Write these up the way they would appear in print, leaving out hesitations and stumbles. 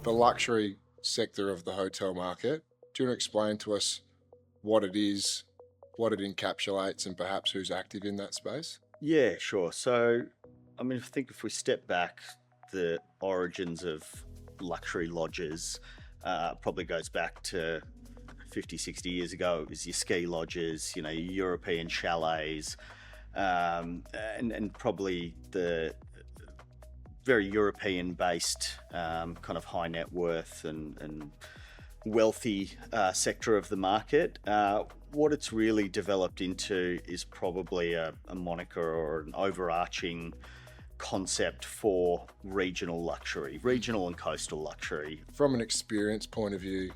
the luxury sector of the hotel market. Do you want to explain to us what it is, what it encapsulates, and perhaps who's active in that space? Yeah, sure. So, I mean, I think if we step back, the origins of luxury lodges probably goes back to 50, 60 years ago. It was your ski lodges, your European chalets, and probably the very European-based kind of high net worth and wealthy sector of the market. What it's really developed into is probably a moniker or an overarching concept for regional luxury, regional and coastal luxury. From an experience point of view,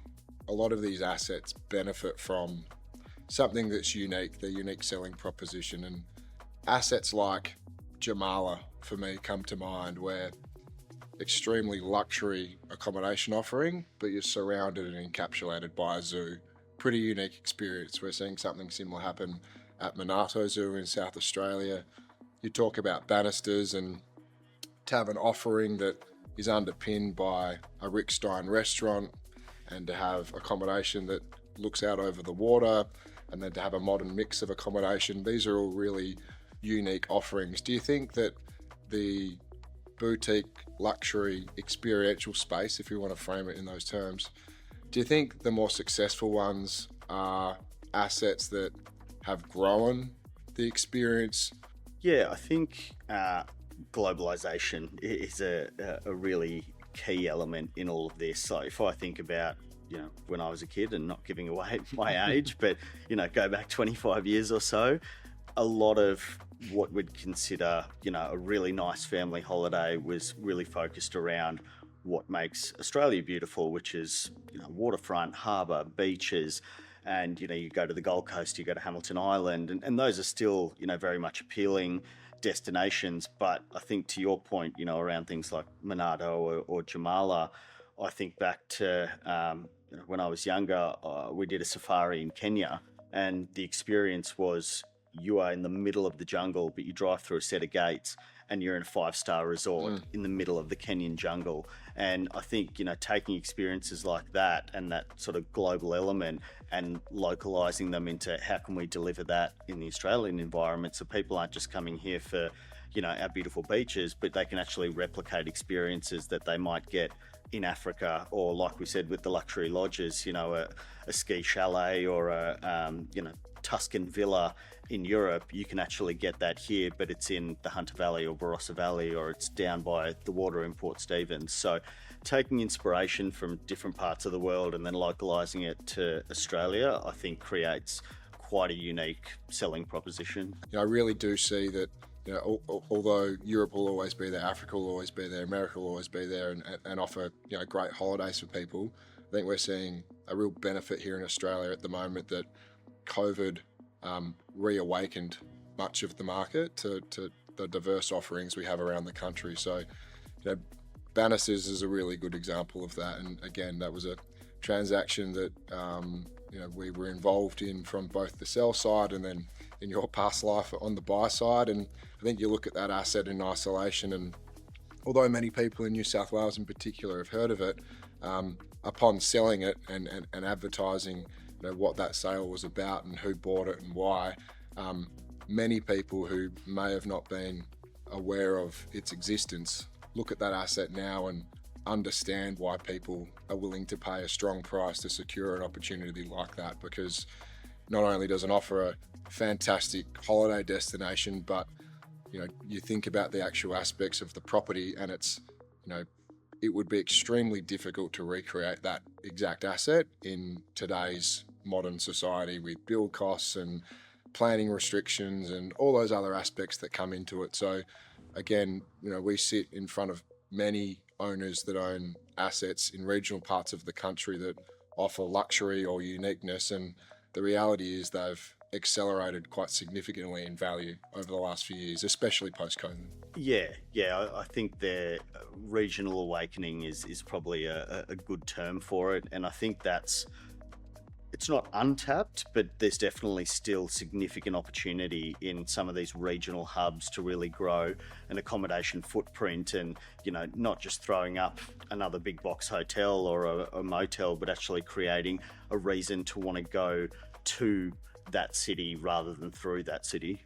a lot of these assets benefit from something that's unique, their unique selling proposition. And assets like Jamala, for me, come to mind, where extremely luxury accommodation offering, but you're surrounded and encapsulated by a zoo. Pretty unique experience. We're seeing something similar happen at Monarto Zoo in South Australia. You talk about Bannisters, and to have an offering that is underpinned by a Rick Stein restaurant, and to have accommodation that looks out over the water, and then to have a modern mix of accommodation. These are all really unique offerings. Do you think that the boutique luxury experiential space, if you want to frame it in those terms, do you think the more successful ones are assets that have grown the experience? Yeah, I think globalization is a really key element in all of this. So if I think about, when I was a kid, and not giving away my age, but, go back 25 years or so, a lot of what we'd consider, a really nice family holiday was really focused around what makes Australia beautiful, which is, waterfront, harbour, beaches. And, you go to the Gold Coast, you go to Hamilton Island, and those are still, very much appealing destinations. But I think to your point, around things like Monarto or Jamala, I think back to when I was younger, we did a safari in Kenya, and the experience was you are in the middle of the jungle, but you drive through a set of gates and you're in a 5-star resort in the middle of the Kenyan jungle. And I think, taking experiences like that and that sort of global element and localizing them into how can we deliver that in the Australian environment, so people aren't just coming here for, our beautiful beaches, but they can actually replicate experiences that they might get in Africa, or like we said with the luxury lodges, a ski chalet or a Tuscan villa in Europe. You can actually get that here, but it's in the Hunter Valley or Barossa Valley, or it's down by the water in Port Stephens. So taking inspiration from different parts of the world and then localizing it to Australia, I think creates quite a unique selling proposition. I really do see that, although Europe will always be there, Africa will always be there, America will always be there, and offer, great holidays for people. I think we're seeing a real benefit here in Australia at the moment that COVID reawakened much of the market to the diverse offerings we have around the country. So, Bannisters is a really good example of that. And again, that was a transaction that we were involved in from both the sell side and then in your past life on the buy side. And I think you look at that asset in isolation, and although many people in New South Wales in particular have heard of it, upon selling it and advertising what that sale was about and who bought it and why, many people who may have not been aware of its existence look at that asset now and understand why people are willing to pay a strong price to secure an opportunity like that, because not only does it offer a fantastic holiday destination, but you think about the actual aspects of the property, and it's it would be extremely difficult to recreate that exact asset in today's modern society with build costs and planning restrictions and all those other aspects that come into it. So again, we sit in front of many owners that own assets in regional parts of the country that offer luxury or uniqueness, and the reality is they've accelerated quite significantly in value over the last few years, especially post-COVID. Yeah, I think the regional awakening is probably a good term for it, and I think that's it's not untapped, but there's definitely still significant opportunity in some of these regional hubs to really grow an accommodation footprint, and not just throwing up another big box hotel or a motel, but actually creating a reason to want to go to that city rather than through that city.